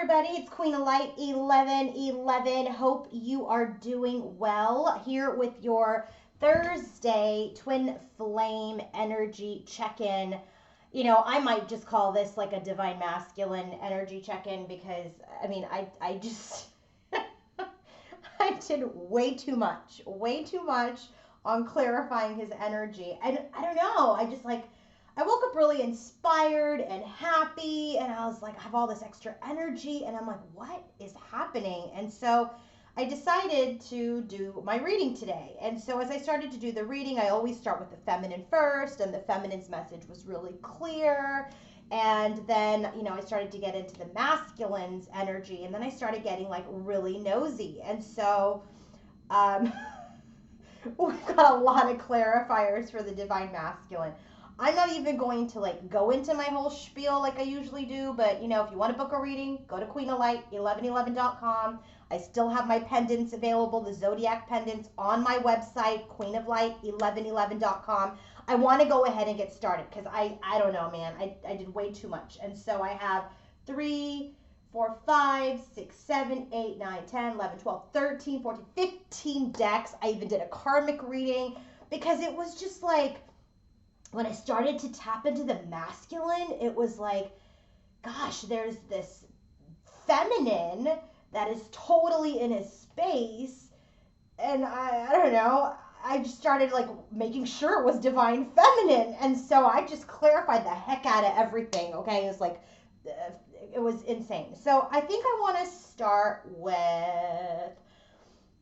everybody, it's Queen of Light 1111. Hope you are doing well here with your Thursday twin flame energy check-in. I might just call this like a divine masculine energy check-in because I just I did way too much on clarifying his energy. I don't know. I woke up really inspired and happy, and I was like, I have all this extra energy, and I'm like, what is happening? And so I decided to do my reading today. And so as I started to do the reading, I always start with the feminine first, and the feminine's message was really clear. And then, I started to get into the masculine's energy, and then I started getting like really nosy. And so, we've got a lot of clarifiers for the divine masculine. I'm not even going to like go into my whole spiel like I usually do, but if you want to book a reading, go to queenoflight1111.com. I still have my pendants available, the zodiac pendants on my website, queenoflight1111.com. I want to go ahead and get started because I don't know, man. I did way too much. And so I have 3, 4, 5, 6, 7, 8, 9, 10, 11, 12, 13, 14, 15 decks. I even did a karmic reading because it was just like, when I started to tap into the masculine, it was like, gosh, there's this feminine that is totally in his space. And I don't know, I just started like making sure it was divine feminine. And so I just clarified the heck out of everything. Okay. It was like, it was insane. So I think I want to start with,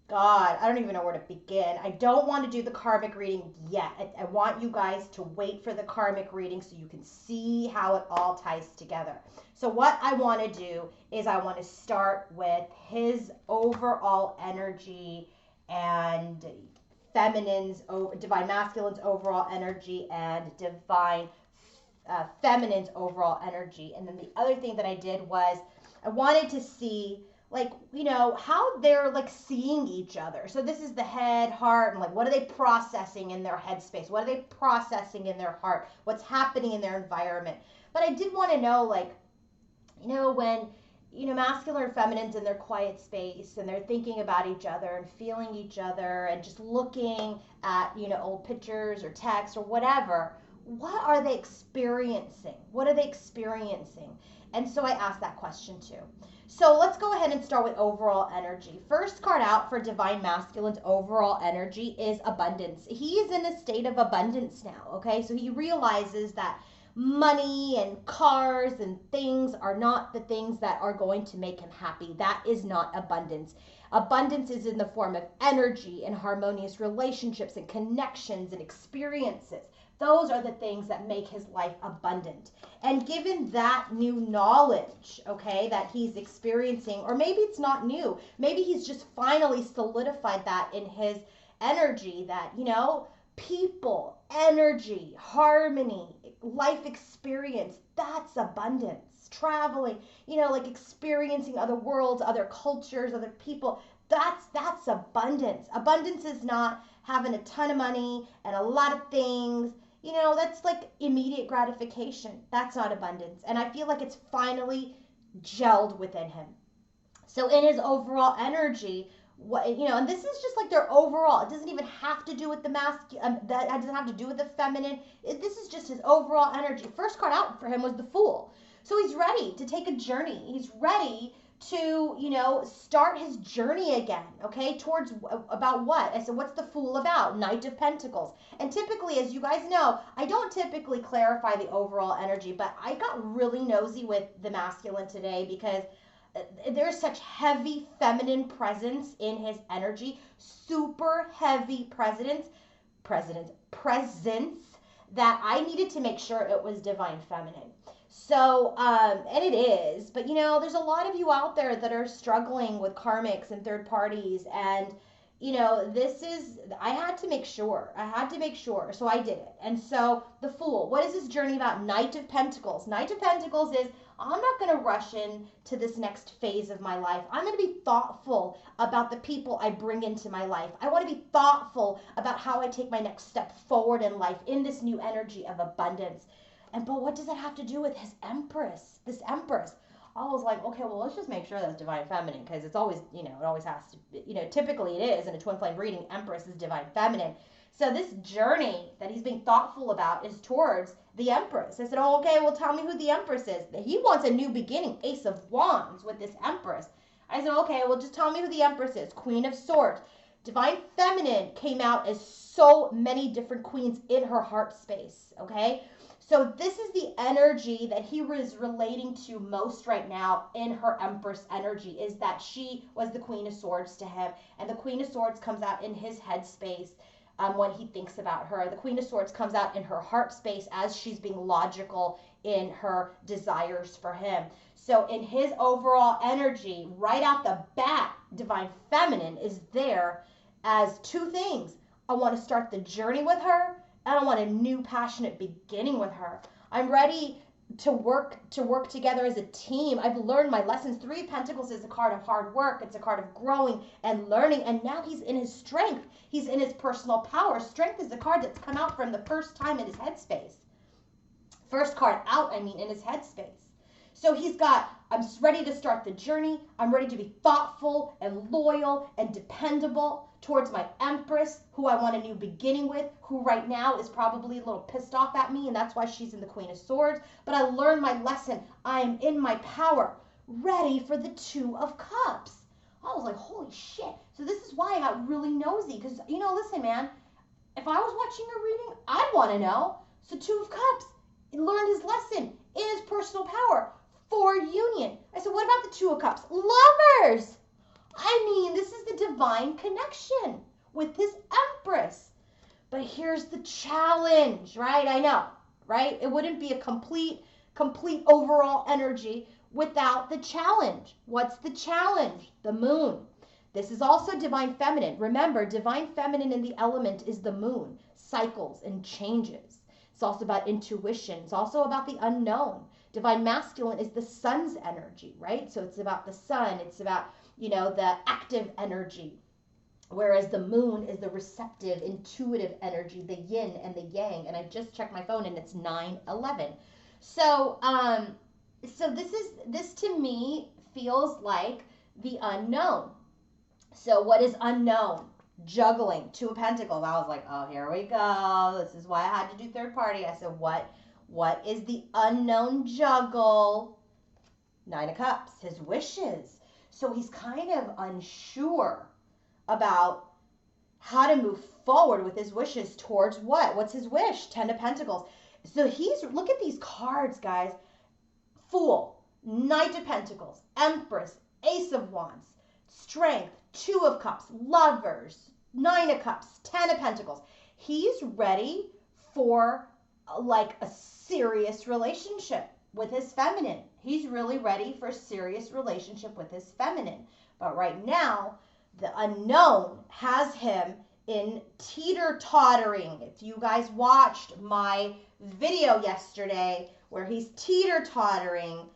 God, I don't even know where to begin. I don't want to do the karmic reading yet. I want you guys to wait for the karmic reading so you can see how it all ties together. So what I want to do is I want to start with his overall energy and divine masculine's overall energy and divine feminine's overall energy. And then the other thing that I did was I wanted to see how they're like seeing each other. So this is the head, heart, and like what are they processing in their headspace? What are they processing in their heart? What's happening in their environment? But I did want to know, when masculine or feminine's in their quiet space and they're thinking about each other and feeling each other and just looking at old pictures or text or whatever, what are they experiencing? What are they experiencing? And so I asked that question too. So let's go ahead and start with overall energy. First card out for divine masculine's overall energy is abundance. He is in a state of abundance now, okay? So he realizes that money and cars and things are not the things that are going to make him happy. That is not abundance. Abundance is in the form of energy and harmonious relationships and connections and experiences. Those are the things that make his life abundant. And given that new knowledge, okay, that he's experiencing, or maybe it's not new, maybe he's just finally solidified that in his energy that, people, energy, harmony, life experience, that's abundance. Traveling, experiencing other worlds, other cultures, other people, that's abundance. Abundance is not having a ton of money and a lot of things. That's like immediate gratification. That's not abundance. And I feel like it's finally gelled within him. So in his overall energy, and this is just like their overall, it doesn't even have to do with the masculine, that doesn't have to do with the feminine. This is just his overall energy. First card out for him was the Fool. So he's ready to take a journey. He's ready to, start his journey again, okay, towards about what? I said, what's the Fool about? Knight of Pentacles. And typically, as you guys know, I don't typically clarify the overall energy, but I got really nosy with the masculine today because there's such heavy feminine presence in his energy, super heavy presence that I needed to make sure it was divine feminine. So, and it is, but there's a lot of you out there that are struggling with karmics and third parties. And, I had to make sure. So I did it. And so the Fool, what is this journey about? Knight of Pentacles. Knight of Pentacles is, I'm not going to rush into this next phase of my life. I'm going to be thoughtful about the people I bring into my life. I want to be thoughtful about how I take my next step forward in life in this new energy of abundance. But what does that have to do with his Empress? This Empress. I was like, okay, well, let's just make sure that's divine feminine, because it's always, it always has to be, typically it is in a twin flame reading. Empress is divine feminine. So this journey that he's being thoughtful about is towards the Empress. I said, oh, okay, well, tell me who the Empress is. He wants a new beginning, Ace of Wands with this Empress. I said, okay, well, just tell me who the Empress is. Queen of Swords. Divine feminine came out as so many different queens in her heart space, okay? So this is the energy that he was relating to most right now in her Empress energy, is that she was the Queen of Swords to him. And the Queen of Swords comes out in his headspace when he thinks about her. The Queen of Swords comes out in her heart space as she's being logical in her desires for him. So in his overall energy, right out the bat, divine feminine is there as two things. I want to start the journey with her, and I want a new passionate beginning with her. I'm ready to work together as a team. I've learned my lessons. Three of Pentacles is a card of hard work. It's a card of growing and learning. And now he's in his strength. He's in his personal power. Strength is the card that's come out from the first time in his headspace. First card out, in his headspace. So he's got, I'm ready to start the journey. I'm ready to be thoughtful and loyal and dependable towards my Empress, who I want a new beginning with, who right now is probably a little pissed off at me, and that's why she's in the Queen of Swords. But I learned my lesson. I am in my power, ready for the Two of Cups. I was like, holy shit. So this is why I got really nosy, because, listen, man, if I was watching a reading, I'd want to know. So Two of Cups, he learned his lesson in his personal power for union. I said, what about the Two of Cups? Lovers. This is the divine connection with his Empress. But here's the challenge, right? I know, right? It wouldn't be a complete overall energy without the challenge. What's the challenge? The moon. This is also divine feminine. Remember, divine feminine in the element is the moon, cycles and changes. It's also about intuition. It's also about the unknown. Divine masculine is the sun's energy, right? So it's about the sun. It's about, the active energy. Whereas the moon is the receptive, intuitive energy, the yin and the yang. And I just checked my phone and it's 9:11. So, this to me feels like the unknown. So what is unknown? Juggling, Two of Pentacles. I was like, oh, here we go. This is why I had to do third party. I said, what is the unknown juggle? Nine of Cups, his wishes. So he's kind of unsure about how to move forward with his wishes towards what? What's his wish? Ten of Pentacles. So look at these cards, guys. Fool, Knight of Pentacles, Empress, Ace of Wands, Strength, Two of Cups, Lovers, Nine of Cups, Ten of Pentacles. He's ready for like a serious relationship with his feminine. He's really ready for a serious relationship with his feminine. But right now, the unknown has him in teeter-tottering. If you guys watched my video yesterday where he's teeter-tottering,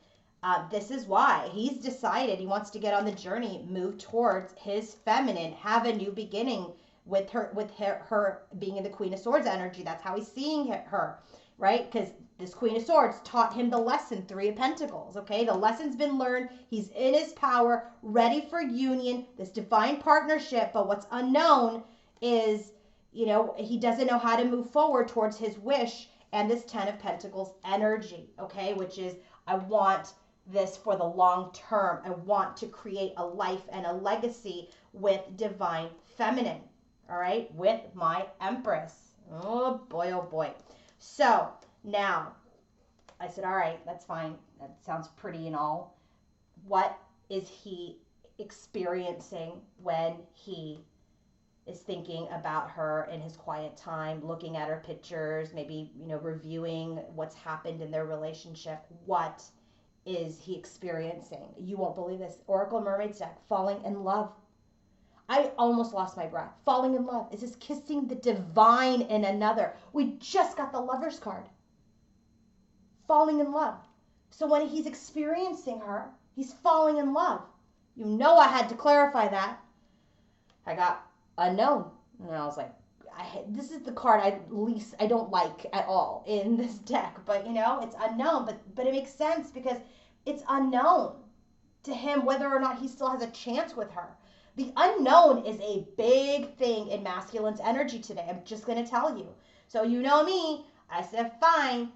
this is why. He's decided he wants to get on the journey, move towards his feminine, have a new beginning with her being in the Queen of Swords energy. That's how he's seeing her, right? Because this Queen of Swords taught him the lesson, Three of Pentacles, okay? The lesson's been learned. He's in his power, ready for union, this divine partnership. But what's unknown is, he doesn't know how to move forward towards his wish and this Ten of Pentacles energy, okay? Which is, I want this for the long term. I want to create a life and a legacy with divine feminine, all right? With my Empress. Oh boy. So now I said, all right, that's fine. That sounds pretty and all. What is he experiencing when he is thinking about her in his quiet time, looking at her pictures, maybe, reviewing what's happened in their relationship? What is he experiencing? You won't believe this. Oracle Mermaid's deck, falling in love. I almost lost my breath. Falling in love is just kissing the divine in another. We just got the Lover's card. Falling in love. So when he's experiencing her, he's falling in love. I had to clarify that. I got unknown. And I was like, this is the card I don't like at all in this deck. But, it's unknown. But it makes sense because It's unknown to him whether or not he still has a chance with her. The unknown is a big thing in masculine's energy today. I'm just going to tell you. So you know me. I said, fine.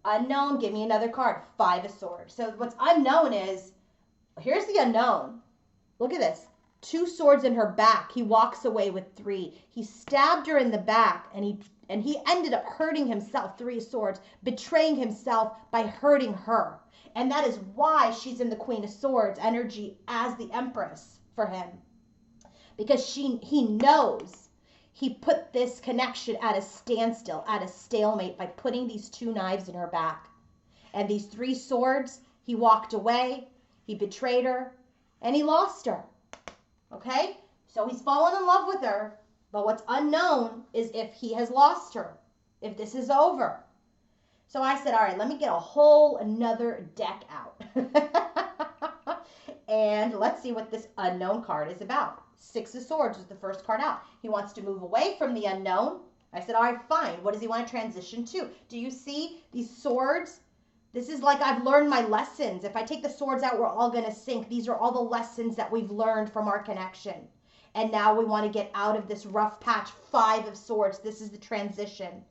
Unknown, give me another card. 5 of Swords. So what's unknown is, here's the unknown. Look at this. 2 swords in her back. He walks away with 3. He stabbed her in the back, and he ended up hurting himself. 3 swords, betraying himself by hurting her. And that is why she's in the Queen of Swords energy as the Empress for him. Because he knows he put this connection at a standstill, at a stalemate by putting these 2 knives in her back. And these 3 swords, he walked away, he betrayed her, and he lost her. Okay? So he's fallen in love with her, but what's unknown is if he has lost her, if this is over. So I said, all right, let me get a whole another deck out. And let's see what this unknown card is about. 6 of Swords is the first card out. He wants to move away from the unknown. I said, all right, fine. What does he want to transition to? Do you see these swords? This is like I've learned my lessons. If I take the swords out, we're all going to sink. These are all the lessons that we've learned from our connection. And now we want to get out of this rough patch. 5 of Swords. This is the transition,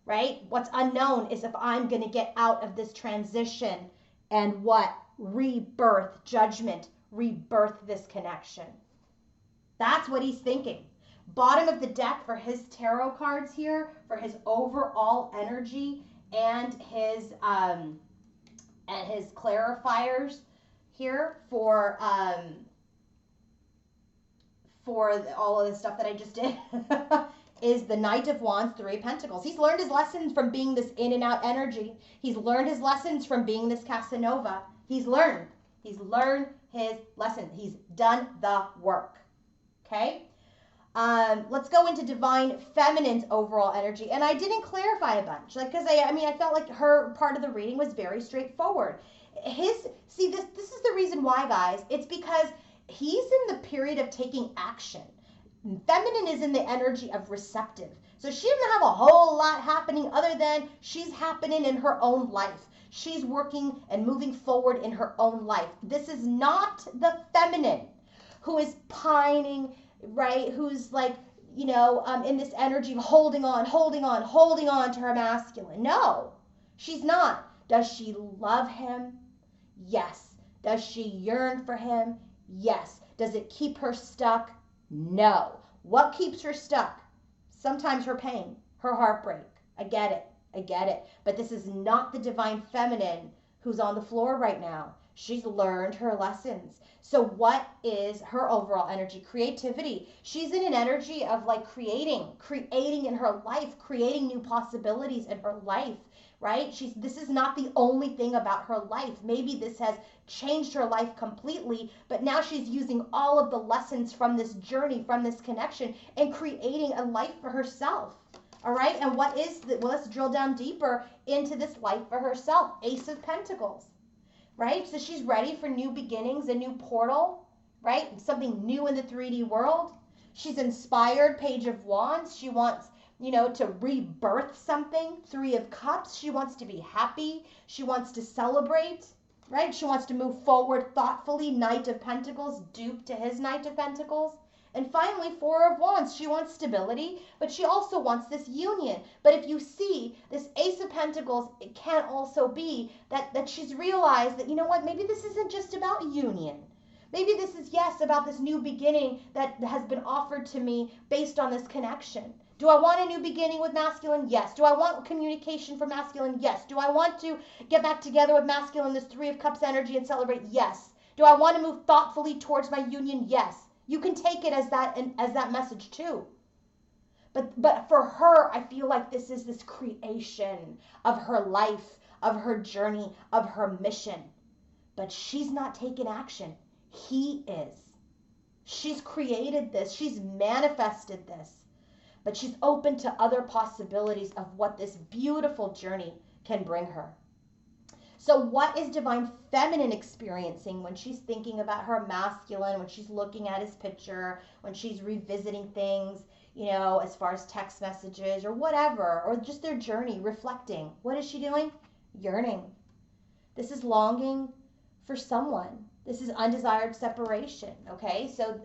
right? What's unknown is if I'm going to get out of this transition and what? Rebirth, judgment, rebirth this connection. That's what he's thinking. Bottom of the deck for his tarot cards here, for his overall energy and his clarifiers here for all of the stuff that I just did is the Knight of Wands, 3 of Pentacles. He's learned his lessons from being this in and out energy. He's learned his lessons from being this Casanova. He's learned his lesson. He's done the work. Okay. Let's go into Divine Feminine's overall energy. And I didn't clarify a bunch, like, because I felt like her part of the reading was very straightforward. This is the reason why, guys. It's because he's in the period of taking action. Feminine is in the energy of receptive. So she doesn't have a whole lot happening other than she's happening in her own life. She's working and moving forward in her own life. This is not the feminine who is pining, right? Who's like, in this energy of holding on to her masculine. No, she's not. Does she love him? Yes. Does she yearn for him? Yes. Does it keep her stuck? No. What keeps her stuck? Sometimes her pain, her heartbreak. I get it. But this is not the Divine Feminine who's on the floor right now. She's learned her lessons. So what is her overall energy? Creativity. She's in an energy of like creating in her life, creating new possibilities in her life, right? This is not the only thing about her life. Maybe this has changed her life completely, but now she's using all of the lessons from this journey, from this connection, and creating a life for herself. All right, and let's drill down deeper into this life for herself. Ace of Pentacles, right? So she's ready for new beginnings, a new portal, right? Something new in the 3D world. She's inspired, Page of Wands. She wants, to rebirth something. 3 of Cups. She wants to be happy. She wants to celebrate, right? She wants to move forward thoughtfully. Knight of Pentacles, dupe to his Knight of Pentacles. And finally, 4 of Wands. She wants stability, but she also wants this union. But if you see this Ace of Pentacles, it can also be that she's realized that, maybe this isn't just about union. Maybe this is, yes, about this new beginning that has been offered to me based on this connection. Do I want a new beginning with masculine? Yes. Do I want communication for masculine? Yes. Do I want to get back together with masculine, this 3 of Cups energy, and celebrate? Yes. Do I want to move thoughtfully towards my union? Yes. You can take it as that message too. But for her, I feel like this is this creation of her life, of her journey, of her mission. But she's not taking action. He is. She's created this. She's manifested this. But she's open to other possibilities of what this beautiful journey can bring her. So what is Divine Feminine experiencing when she's thinking about her masculine, when she's looking at his picture, when she's revisiting things, as far as text messages or whatever, or just their journey, reflecting? What is she doing? Yearning. This is longing for someone. This is undesired separation, okay? So,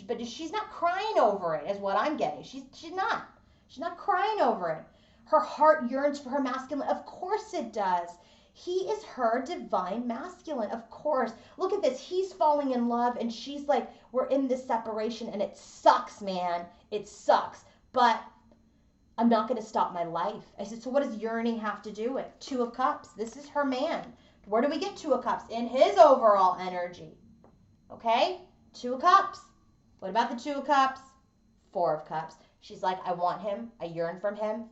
but she's not crying over it, is what I'm getting. She's not. She's not crying over it. Her heart yearns for her masculine. Of course it does. He is her divine masculine. Of course. Look at this. He's falling in love, and she's like, we're in this separation, and it sucks, man. It sucks. But I'm not going to stop my life. I said, so what does yearning have to do with? Two of Cups. This is her man. Where do we get Two of Cups? In his overall energy. Okay? Two of Cups. What about the Two of Cups? Four of Cups. She's like, I want him. I yearn from him.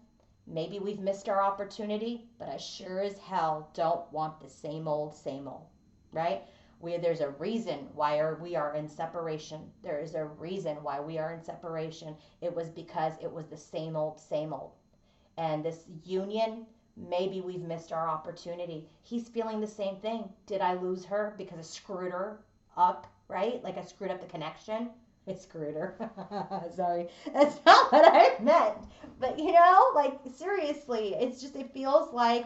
Maybe we've missed our opportunity, but I sure as hell don't want the same old, right? There's a reason why we are in separation. There is a reason why we are in separation. It was because it was the same old, And this union, maybe we've missed our opportunity. He's feeling the same thing. Did I lose her because I screwed her up, right? Like I screwed up the connection. I screwed her. Sorry. That's not what I meant. But, like, seriously, it's just, it feels like,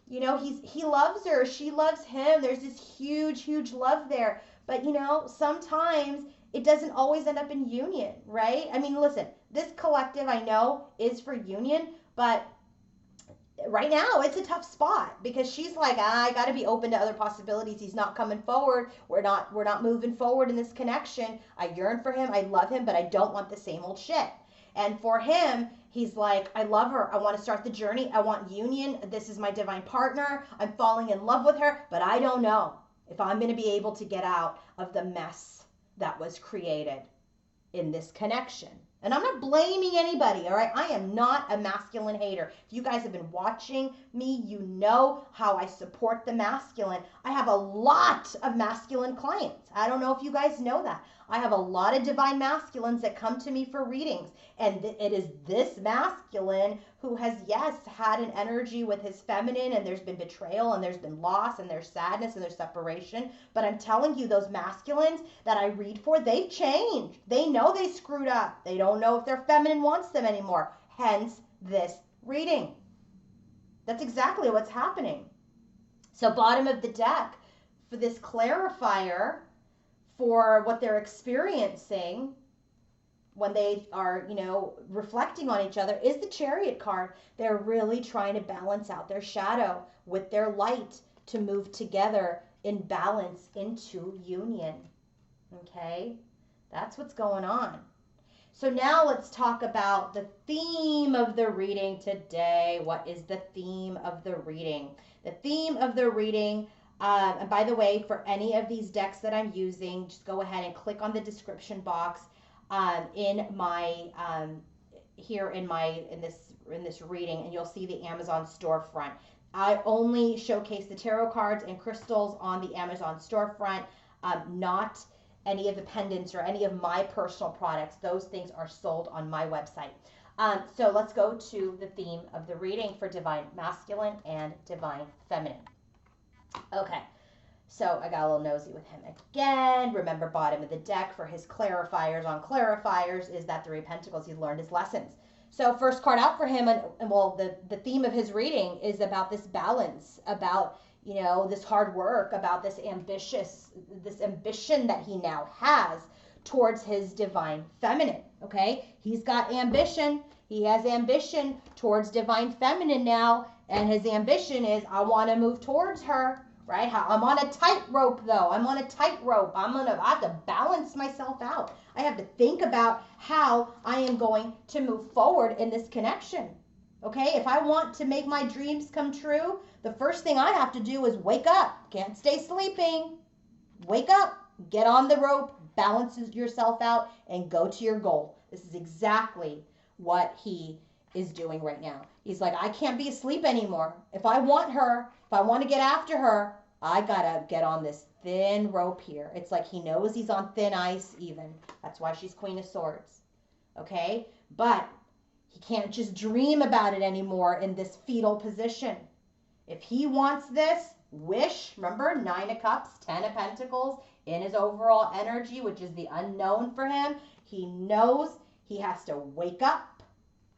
he loves her. She loves him. There's this huge, huge love there. But, sometimes it doesn't always end up in union, right? I mean, listen, this collective, I know, is for union, but right now it's a tough spot because she's like, I got to be open to other possibilities. He's not coming forward. We're not moving forward in this connection. I yearn for him. I love him, but I don't want the same old shit. And for him, he's like, I love her. I want to start the journey. I want union. This is my divine partner. I'm falling in love with her, but I don't know if I'm going to be able to get out of the mess that was created in this connection. And I'm not blaming anybody, all right? I am not a masculine hater. If you guys have been watching me, you know how I support the masculine. I have a lot of masculine clients. I don't know if you guys know that. I have a lot of divine masculines that come to me for readings. And it is this masculine who has, yes, had an energy with his feminine, and there's been betrayal, and there's been loss, and there's sadness, and there's separation. But I'm telling you, those masculines that I read for, they've changed. They know they screwed up. They don't know if their feminine wants them anymore. Hence this reading. That's exactly what's happening. So bottom of the deck for this clarifier for what they're experiencing when they are, reflecting on each other is the Chariot card. They're really trying to balance out their shadow with their light to move together in balance into union. Okay? That's what's going on. So now let's talk about the theme of the reading today. What is the theme of the reading? The theme of the reading, and by the way, for any of these decks that I'm using, just go ahead and click on the description box in my in this reading, and you'll see the Amazon storefront. I only showcase the tarot cards and crystals on the Amazon storefront, not any of the pendants or any of my personal products. Those things are sold on my website. So let's go to the theme of the reading for Divine Masculine and Divine Feminine. Okay, so I got a little nosy with him again. Remember, bottom of the deck for his clarifiers on clarifiers is that Three of Pentacles. He's learned his lessons. So first card out for him, and well, the theme of his reading is about this balance, about this hard work, about this ambition that he now has towards his divine feminine, okay? He's got ambition. He has ambition towards divine feminine now, and his ambition is, I want to move towards her, right? I'm on a tightrope, though. I'm on a tightrope. I have to balance myself out. I have to think about how I am going to move forward in this connection. Okay, if I want to make my dreams come true, the first thing I have to do is wake up. Can't stay sleeping. Wake up, get on the rope, balance yourself out, and go to your goal. This is exactly what he is doing right now. He's like, I can't be asleep anymore. If I want her, if I want to get after her, I gotta get on this thin rope here. It's like he knows he's on thin ice even. That's why she's Queen of Swords. Okay, but he can't just dream about it anymore in this fetal position. If he wants this, wish, remember, 9 of Cups, 10 of Pentacles, in his overall energy, which is the unknown for him, he knows he has to wake up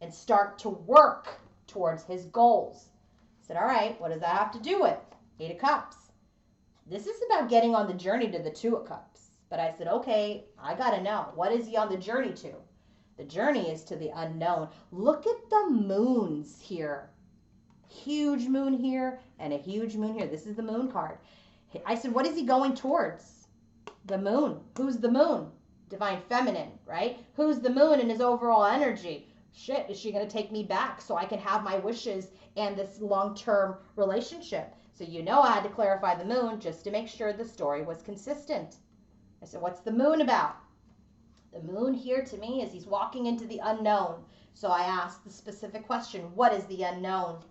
and start to work towards his goals. I said, all right, what does that have to do with? 8 of Cups. This is about getting on the journey to the Two of Cups. But I said, okay, I got to know. What is he on the journey to? The journey is to the unknown. Look at the moons here. Huge moon here and a huge moon here. This is the moon card. I said, what is he going towards? The moon. Who's the moon? Divine feminine, right? Who's the moon in his overall energy? Shit, is she going to take me back so I can have my wishes and this long-term relationship? So you know I had to clarify the moon just to make sure the story was consistent. I said, what's the moon about? The moon here to me is he's walking into the unknown. So I asked the specific question, what is the unknown?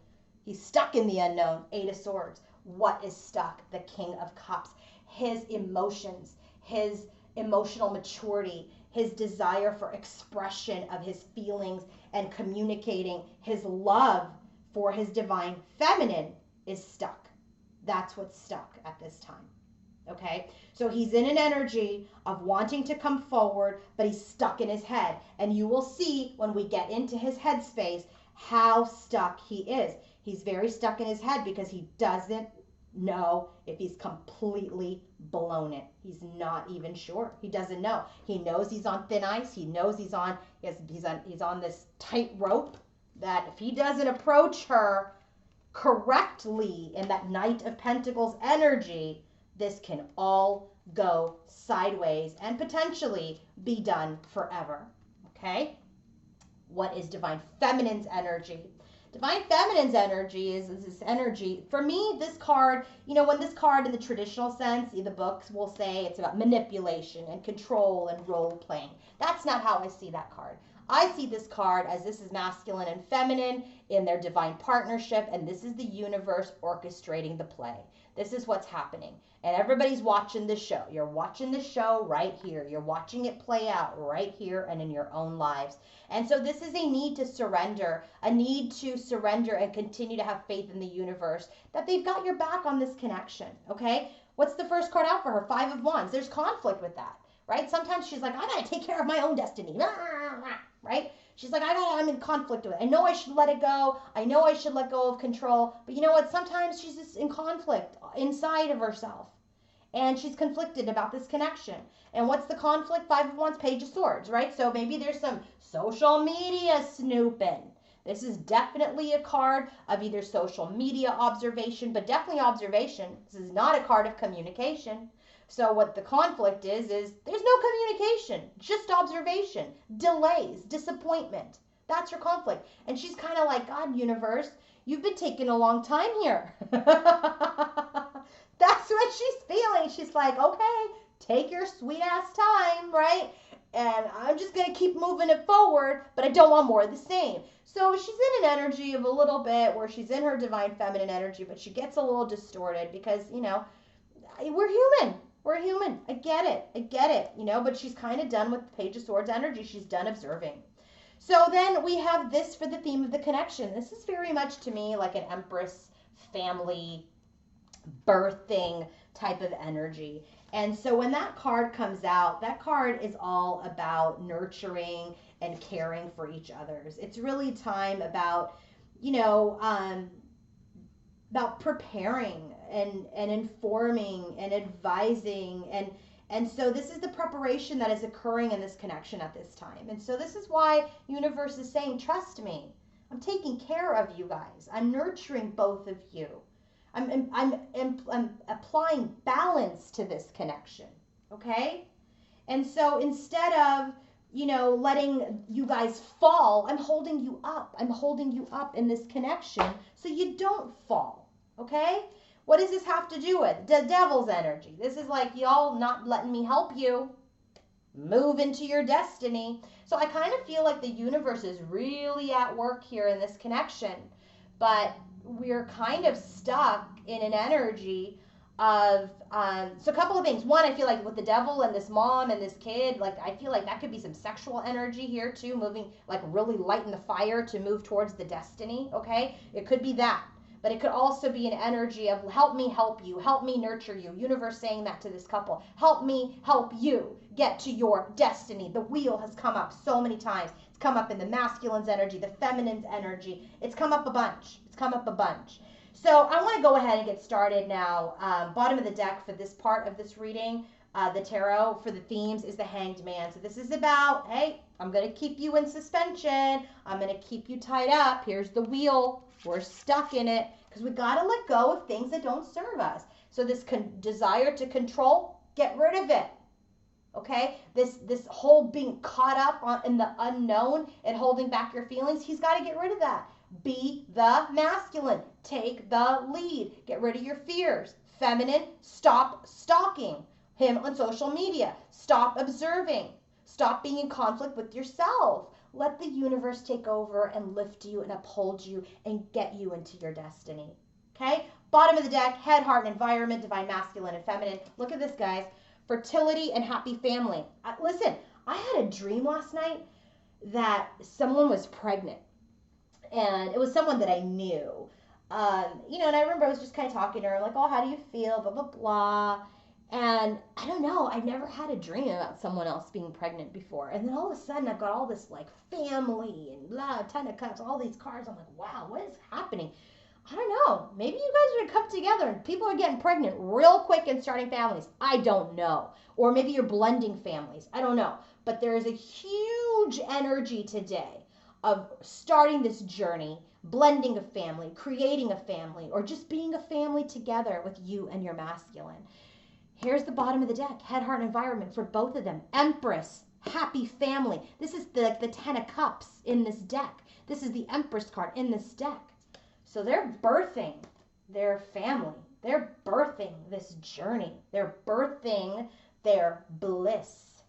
He's stuck in the unknown. Eight of Swords. What is stuck? The King of Cups. His emotions, his emotional maturity, his desire for expression of his feelings and communicating his love for his divine feminine is stuck. That's what's stuck at this time. Okay, so he's in an energy of wanting to come forward, but he's stuck in his head. And you will see when we get into his headspace how stuck he is. He's very stuck in his head because he doesn't know if he's completely blown it. He's not even sure. He doesn't know. He knows he's on thin ice. He knows he's on this tight rope that if he doesn't approach her correctly in that Knight of Pentacles energy, this can all go sideways and potentially be done forever. Okay? What is Divine Feminine's energy? Divine Feminine's energy is this energy. For me, this card, when this card in the traditional sense, the books will say it's about manipulation and control and role playing. That's not how I see that card. I see this card as this is masculine and feminine in their divine partnership, and this is the universe orchestrating the play. This is what's happening. And everybody's watching this show. You're watching the show right here. You're watching it play out right here and in your own lives. And so this is a need to surrender and continue to have faith in the universe that they've got your back on this connection, okay? What's the first card out for her? Five of Wands. There's conflict with that, right? Sometimes she's like, I got to take care of my own destiny, right? She's like, I'm in conflict with it. I know I should let it go. I know I should let go of control. But you know what? Sometimes she's just in conflict inside of herself. And she's conflicted about this connection. And what's the conflict? Five of Wands, Page of Swords, right? So maybe there's some social media snooping. This is definitely a card of either social media observation, but definitely observation. This is not a card of communication. So what the conflict is there's no communication, just observation, delays, disappointment. That's her conflict. And she's kind of like, God, universe, you've been taking a long time here. That's what she's feeling. She's like, okay, take your sweet ass time, right? And I'm just going to keep moving it forward, but I don't want more of the same. So she's in an energy of a little bit where she's in her divine feminine energy, but she gets a little distorted because, we're human. We're human. I get it, but she's kind of done with the Page of Swords energy. She's done observing. So then we have this for the theme of the connection. This is very much to me like an Empress family birthing type of energy. And so when that card comes out, that card is all about nurturing and caring for each other's. It's really time about, about preparing and informing and advising. And so this is the preparation that is occurring in this connection at this time. And so this is why universe is saying, trust me. I'm taking care of you guys. I'm nurturing both of you. I'm applying balance to this connection, okay? And so instead of, letting you guys fall, I'm holding you up. I'm holding you up in this connection so you don't fall, okay? What does this have to do with? The devil's energy. This is like y'all not letting me help you move into your destiny. So I kind of feel like the universe is really at work here in this connection, but we're kind of stuck in an energy of, so a couple of things. One, I feel like with the devil and this mom and this kid, like I feel like that could be some sexual energy here too, moving, like really lighting the fire to move towards the destiny, okay? It could be that. But it could also be an energy of help me help you, help me nurture you. Universe saying that to this couple. Help me help you get to your destiny. The wheel has come up so many times. It's come up in the masculine's energy, the feminine's energy. It's come up a bunch. So I want to go ahead and get started now. Bottom of the deck for this part of this reading, the tarot for the themes is the Hanged Man. So this is about, hey, I'm going to keep you in suspension. I'm going to keep you tied up. Here's the wheel. We're stuck in it because we got to let go of things that don't serve us. So this desire to control, get rid of it. Okay, this whole being caught up in the unknown and holding back your feelings, he's got to get rid of that. Be the masculine. Take the lead. Get rid of your fears. Feminine, stop stalking him on social media. Stop observing. Stop being in conflict with yourself. Let the universe take over and lift you and uphold you and get you into your destiny. Okay, bottom of the deck, head, heart, and environment, divine masculine and feminine. Look at this, guys. Fertility and happy family. Listen, I had a dream last night that someone was pregnant. And it was someone that I knew. And I remember I was just kind of talking to her, like, oh, how do you feel? Blah, blah, blah. And I don't know, I've never had a dream about someone else being pregnant before. And then all of a sudden I've got all this like family and blah, 10 of cups, all these cards. I'm like, wow, what is happening? I don't know. Maybe you guys are going to come together and people are getting pregnant real quick and starting families. I don't know. Or maybe you're blending families. I don't know. But there is a huge energy today of starting this journey, blending a family, creating a family, or just being a family together with you and your masculine. Here's the bottom of the deck, head, heart, and environment for both of them. Empress, happy family. This is the 10 of cups in this deck. This is the Empress card in this deck. So they're birthing their family. They're birthing this journey. They're birthing their bliss.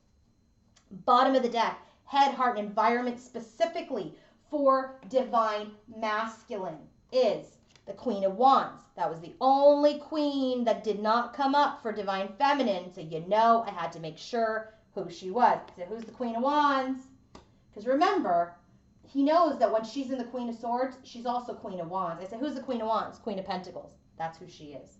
Bottom of the deck, head, heart, and environment specifically for divine masculine is the Queen of Wands. That was the only queen that did not come up for divine feminine. So I had to make sure who she was. So who's the Queen of Wands? Because remember, he knows that when she's in the Queen of Swords, she's also Queen of Wands. I said, who's the Queen of Wands? Queen of Pentacles. That's who she is.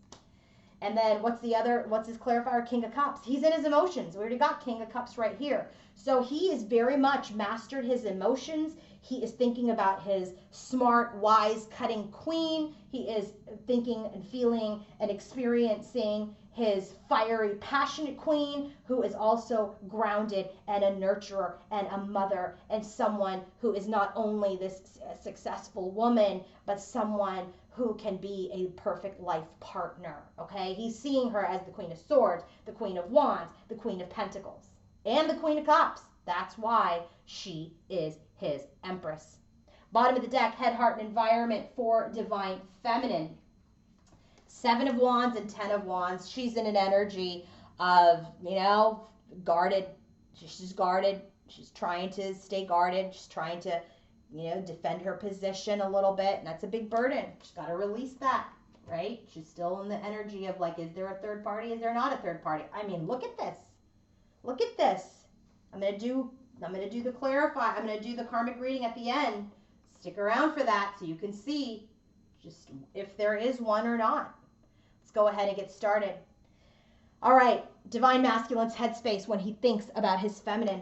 And then what's his clarifier? King of Cups. He's in his emotions. We already got King of Cups right here. So he is very much mastered his emotions. He is thinking about his smart, wise, cutting queen. He is thinking and feeling and experiencing his fiery, passionate queen, who is also grounded and a nurturer and a mother and someone who is not only this successful woman, but someone who can be a perfect life partner, okay? He's seeing her as the Queen of Swords, the Queen of Wands, the Queen of Pentacles, and the Queen of Cups. That's why she is his Empress. Bottom of the deck, head, heart, and environment for divine feminine. 7 of Wands and 10 of Wands. She's in an energy of, guarded. She's guarded. She's trying to stay guarded. She's trying to, defend her position a little bit. And that's a big burden. She's got to release that, right? She's still in the energy of like, is there a third party? Is there not a third party? I mean, look at this. Look at this. I'm going to do the clarify. I'm going to do the karmic reading at the end. Stick around for that so you can see just if there is one or not. Let's go ahead and get started. All right, divine masculine's headspace when he thinks about his feminine.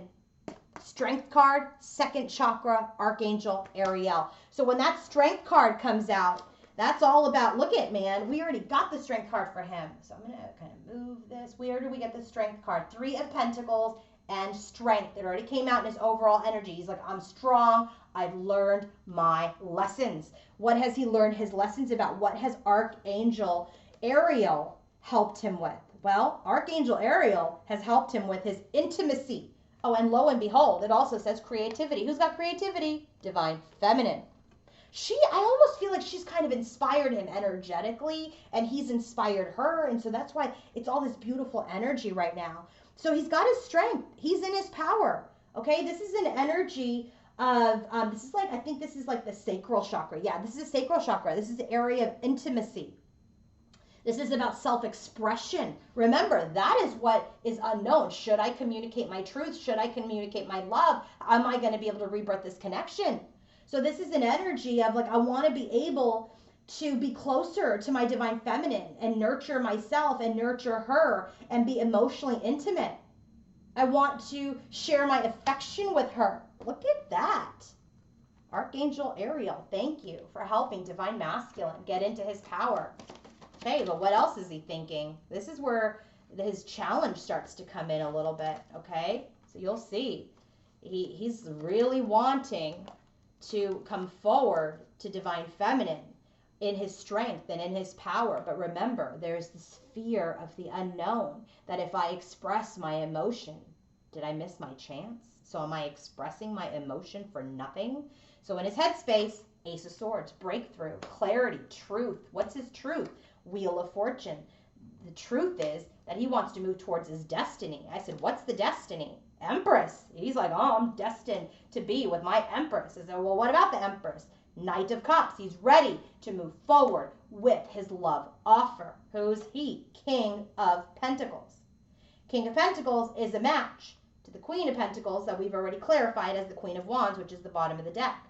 Strength card, second chakra, Archangel Ariel. So when that strength card comes out, that's all about, look at, man, we already got the strength card for him. So I'm going to kind of move this. Where do we get the strength card? 3 of Pentacles and strength. It already came out in his overall energy. He's like, I'm strong. I've learned my lessons. What has he learned his lessons about? What has Archangel Ariel helped him with? Well, Archangel Ariel has helped him with his intimacy. Oh, and lo and behold, it also says creativity. Who's got creativity? Divine feminine. I almost feel like she's kind of inspired him energetically, and he's inspired her, and so that's why it's all this beautiful energy right now. So he's got his strength. He's in his power. Okay, this is an energy of, I think this is like the sacral chakra. Yeah, this is a sacral chakra. This is the area of intimacy. This is about self-expression. Remember, that is what is unknown. Should I communicate my truth? Should I communicate my love? Am I going to be able to rebirth this connection? So this is an energy of like, I want to be able to be closer to my divine feminine and nurture myself and nurture her and be emotionally intimate. I want to share my affection with her. Look at that. Archangel Ariel, thank you for helping Divine Masculine get into his power. Okay, but what else is he thinking? This is where his challenge starts to come in a little bit, okay? So you'll see. He's really wanting to come forward to Divine Feminine in his strength and in his power. But remember, there's this fear of the unknown, that if I express my emotion, did I miss my chance? So am I expressing my emotion for nothing? So in his headspace, Ace of Swords, breakthrough, clarity, truth. What's his truth? Wheel of Fortune. The truth is that he wants to move towards his destiny. I said, what's the destiny? Empress. He's like, oh, I'm destined to be with my Empress. I said, well, what about the Empress? Knight of Cups. He's ready to move forward with his love offer. Who's he? King of Pentacles. King of Pentacles is a match to the Queen of Pentacles that we've already clarified as the Queen of Wands, which is the bottom of the deck.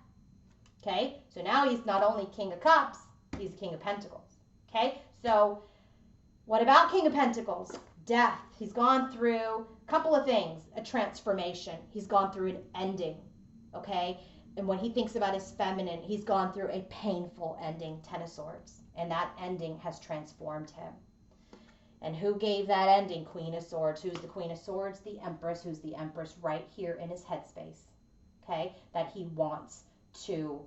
Okay, so now he's not only King of Cups, he's King of Pentacles. Okay, so what about King of Pentacles? Death. He's gone through a couple of things. A transformation. He's gone through an ending. Okay, and when he thinks about his feminine, he's gone through a painful ending, Ten of Swords. And that ending has transformed him. And who gave that ending? Queen of Swords. Who's the Queen of Swords? The Empress. Who's the Empress? Right here in his headspace. Okay, that he wants to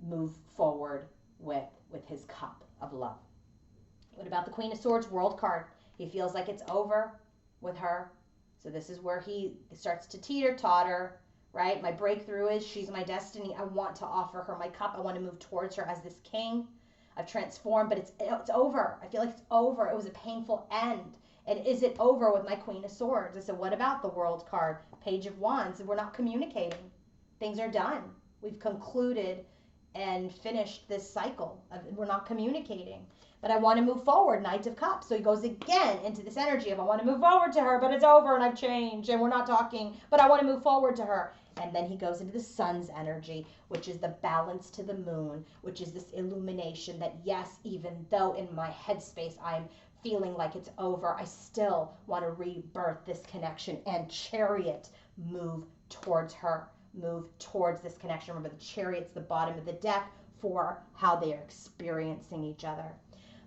move forward with his cup of love. What about the Queen of Swords? World card. He feels like it's over with her. So this is where he starts to teeter-totter, right? My breakthrough is she's my destiny. I want to offer her my cup. I want to move towards her as this king. I've transformed, but it's over. I feel like it's over. It was a painful end. And is it over with my Queen of Swords? I said, what about the World card? Page of Wands. We're not communicating. Things are done. We've concluded and finished this cycle. We're not communicating. But I want to move forward, Knight of Cups. So he goes again into this energy of I want to move forward to her, but it's over and I've changed and we're not talking, but I want to move forward to her. And then he goes into the Sun's energy, which is the balance to the moon, which is this illumination that yes, even though in my headspace I'm feeling like it's over, I still want to rebirth this connection. And Chariot, move towards her, move towards this connection. Remember, the Chariot's the bottom of the deck for how they are experiencing each other.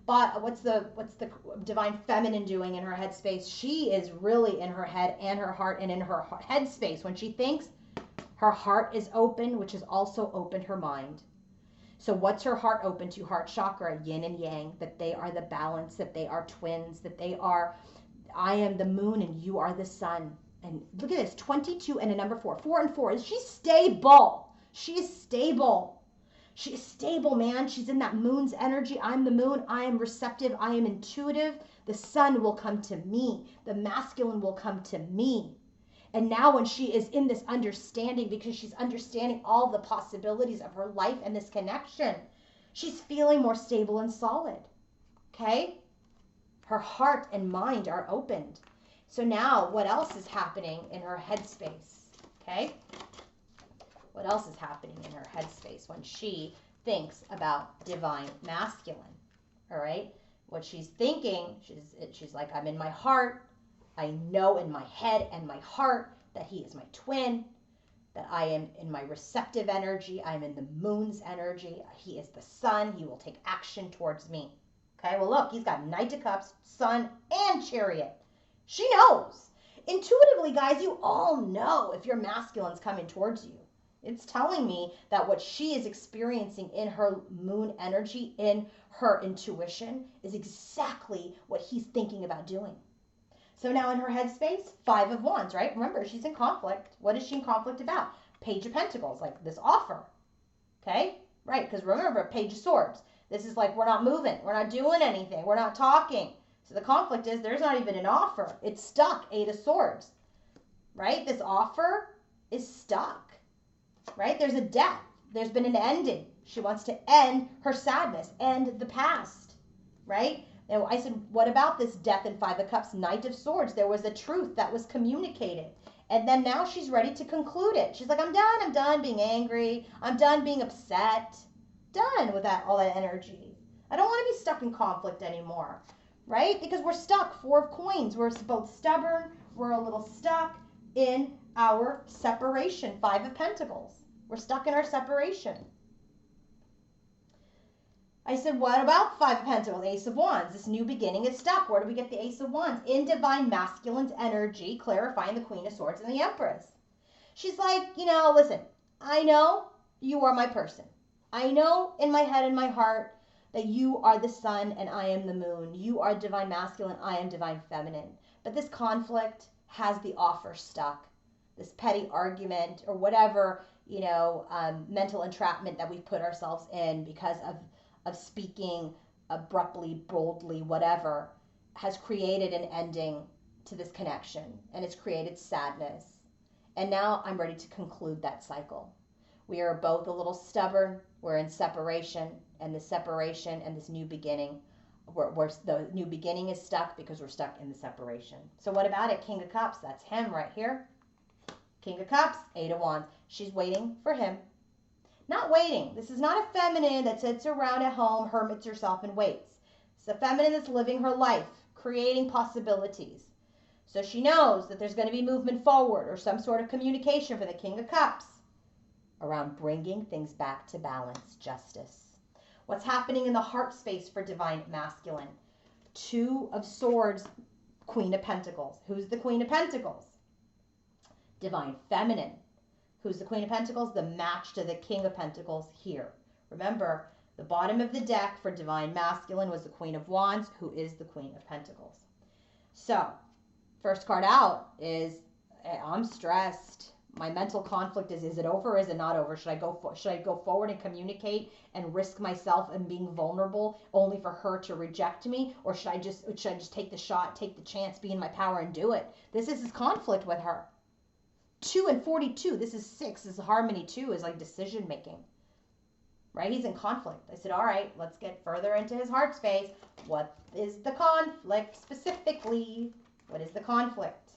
But what's the Divine Feminine doing in her headspace? She is really in her head and her heart, and in her headspace when she thinks, her heart is open, which has also opened her mind. So what's her heart open to? Heart chakra, yin and yang, that they are the balance, that they are twins, that they are, I am the moon and you are the sun. And look at this, 22 and a number 4. 4 and 4. She's stable. She is stable. She is stable, man. She's in that moon's energy. I'm the moon. I am receptive. I am intuitive. The sun will come to me. The masculine will come to me. And now when she is in this understanding, because she's understanding all the possibilities of her life and this connection, she's feeling more stable and solid. Okay? Her heart and mind are opened. So now what else is happening in her headspace? Okay? What else is happening in her headspace when she thinks about Divine Masculine? All right? What she's thinking, she's like, I'm in my heart. I know in my head and my heart that he is my twin, that I am in my receptive energy. I'm in the moon's energy. He is the sun. He will take action towards me. Okay? Well, look, he's got Knight of Cups, Sun, and Chariot. She knows. Intuitively, guys, you all know if your masculine's coming towards you. It's telling me that what she is experiencing in her moon energy, in her intuition, is exactly what he's thinking about doing. So now in her headspace, 5 of Wands, right? Remember, she's in conflict. What is she in conflict about? Page of Pentacles, like this offer. Okay? Right, because remember, Page of Swords. This is like, we're not moving. We're not doing anything. We're not talking. So the conflict is there's not even an offer. It's stuck. 8 of Swords. Right? This offer is stuck. Right? There's a death. There's been an ending. She wants to end her sadness, end the past. Right? And I said, what about this death and 5 of Cups, Knight of Swords? There was a truth that was communicated. And then now she's ready to conclude it. She's like, I'm done. I'm done being angry. I'm done being upset. Done with that, all that energy. I don't want to be stuck in conflict anymore. Right? Because we're stuck. 4 of Coins. We're both stubborn. We're a little stuck in our separation. 5 of Pentacles. We're stuck in our separation. I said, what about Five of Pentacles, Ace of Wands? This new beginning is stuck. Where do we get the Ace of Wands? In divine masculine's energy, clarifying the Queen of Swords and the Empress. She's like, listen, I know you are my person. I know in my head and my heart that you are the sun and I am the moon. You are divine masculine, I am divine feminine. But this conflict has the offer stuck. This petty argument or whatever, mental entrapment that we've put ourselves in because of speaking abruptly, boldly, whatever, has created an ending to this connection, and it's created sadness. And now I'm ready to conclude that cycle. We are both a little stubborn. We're in separation, and the separation and this new beginning, the new beginning is stuck because we're stuck in the separation. So what about it? King of Cups, that's him right here. King of Cups, Eight of Wands. She's waiting for him. Not waiting. This is not a feminine that sits around at home, hermits herself, and waits. It's a feminine that's living her life, creating possibilities. So she knows that there's going to be movement forward or some sort of communication for the King of Cups around bringing things back to balance, justice. What's happening in the heart space for divine masculine? Two of Swords, Queen of Pentacles. Who's the Queen of Pentacles? Divine feminine. Who's the Queen of Pentacles? The match to the King of Pentacles here. Remember, the bottom of the deck for divine masculine was the Queen of Wands, who is the Queen of Pentacles. So, first card out is, I'm stressed. My mental conflict is it over or is it not over? Should I go forward and communicate and risk myself and being vulnerable only for her to reject me? Or should I just take the shot, take the chance, be in my power and do it? This is his conflict with her. 2 and 42. This is 6. This is harmony 2 is like decision making. Right? He's in conflict. I said, all right, let's get further into his heart space. What is the conflict specifically? What is the conflict?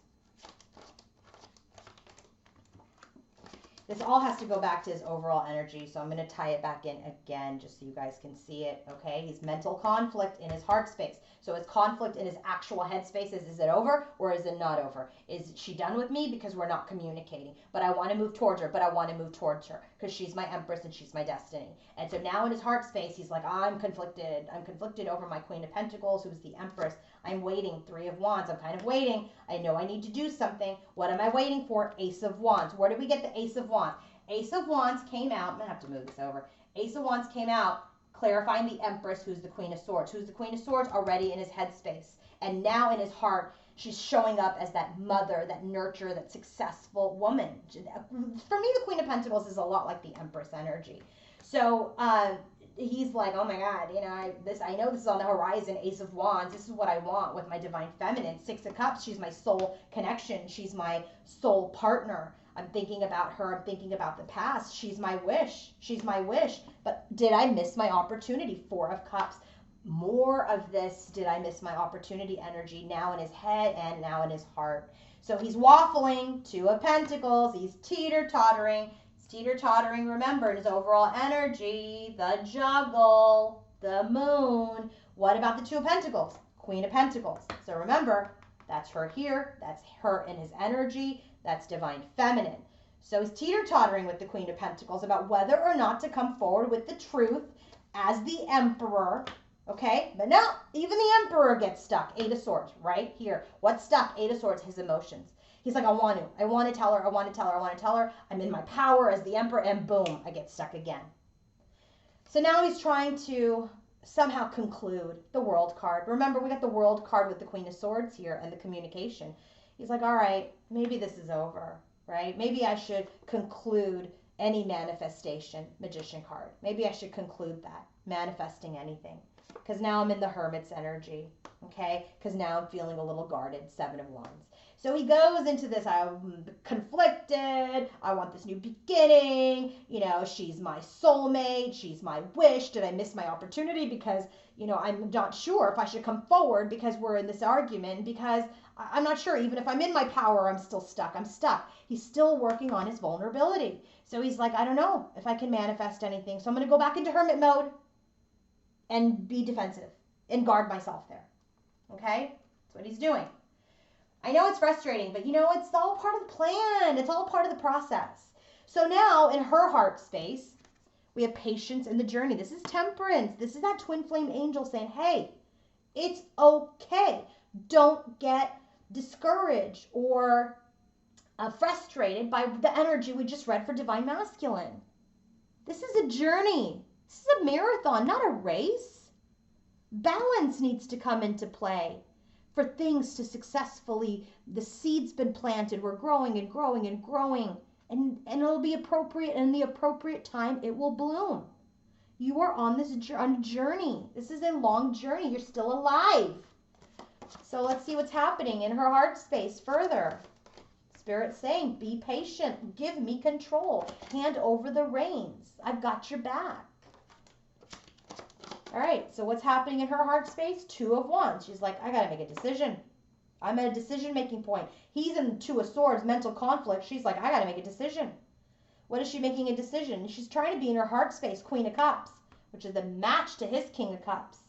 This all has to go back to his overall energy, so I'm going to tie it back in again just so you guys can see it, okay? He's mental conflict in his heart space. So it's conflict in his actual head space. Is it over or is it not over? Is she done with me because we're not communicating? But I want to move towards her, because she's my Empress and she's my destiny. And so now in his heart space, he's like, I'm conflicted. I'm conflicted over my Queen of Pentacles, who's the Empress. I'm waiting. 3 of Wands. I'm kind of waiting. I know I need to do something. What am I waiting for? Ace of Wands. Where did we get the Ace of Wands? Ace of Wands came out. I'm going to have to move this over. Ace of Wands came out clarifying the Empress, who's the Queen of Swords. Who's the Queen of Swords? Already in his headspace. And now in his heart, she's showing up as that mother, that nurturer, that successful woman. For me, the Queen of Pentacles is a lot like the Empress energy. So he's like, oh my God, I know this is on the horizon, Ace of Wands. This is what I want with my divine feminine. 6 of Cups, she's my soul connection. She's my soul partner. I'm thinking about her. I'm thinking about the past. She's my wish. She's my wish. But did I miss my opportunity? 4 of Cups. More of this, did I miss my opportunity energy now in his head and now in his heart. So he's waffling. 2 of Pentacles. He's teeter-tottering. He's teeter-tottering, remember, in his overall energy. The juggle. The moon. What about the 2 of Pentacles? Queen of Pentacles. So remember, that's her here. That's her in his energy. That's divine feminine. So he's teeter-tottering with the Queen of Pentacles about whether or not to come forward with the truth as the Emperor. Okay? But no, even the Emperor gets stuck. 8 of Swords right here. What's stuck? 8 of Swords, his emotions. He's like, I want to tell her. I'm in my power as the Emperor, and boom, I get stuck again. So now he's trying to somehow conclude the World card. Remember, we got the World card with the Queen of Swords here and the communication. He's like, all right, maybe this is over, right? Maybe I should conclude any manifestation, Magician card. Maybe I should conclude that, manifesting anything. Because now I'm in the Hermit's energy, okay? Because now I'm feeling a little guarded, 7 of Wands. So he goes into this, I'm conflicted, I want this new beginning, she's my soulmate, she's my wish, did I miss my opportunity because, I'm not sure if I should come forward because we're in this argument, because I'm not sure, even if I'm in my power, I'm still stuck, I'm stuck. He's still working on his vulnerability. So he's like, I don't know if I can manifest anything, so I'm going to go back into hermit mode and be defensive and guard myself there, okay? That's what he's doing. I know it's frustrating, but it's all part of the plan. It's all part of the process. So now in her heart space, we have patience in the journey. This is temperance. This is that twin flame angel saying, hey, it's okay. Don't get discouraged or frustrated by the energy we just read for divine masculine. This is a journey. This is a marathon, not a race. Balance needs to come into play for things to successfully, the seed's been planted, we're growing and growing and growing, and it'll be appropriate, and in the appropriate time it will bloom. You are on this journey. This is a long journey. You're still alive. So let's see what's happening in her heart space further. Spirit saying, be patient. Give me control. Hand over the reins. I've got your back. All right, so what's happening in her heart space? Two of Wands. She's like, I got to make a decision. I'm at a decision-making point. He's in Two of Swords, mental conflict. She's like, I got to make a decision. What is she making a decision? She's trying to be in her heart space, Queen of Cups, which is the match to his King of Cups.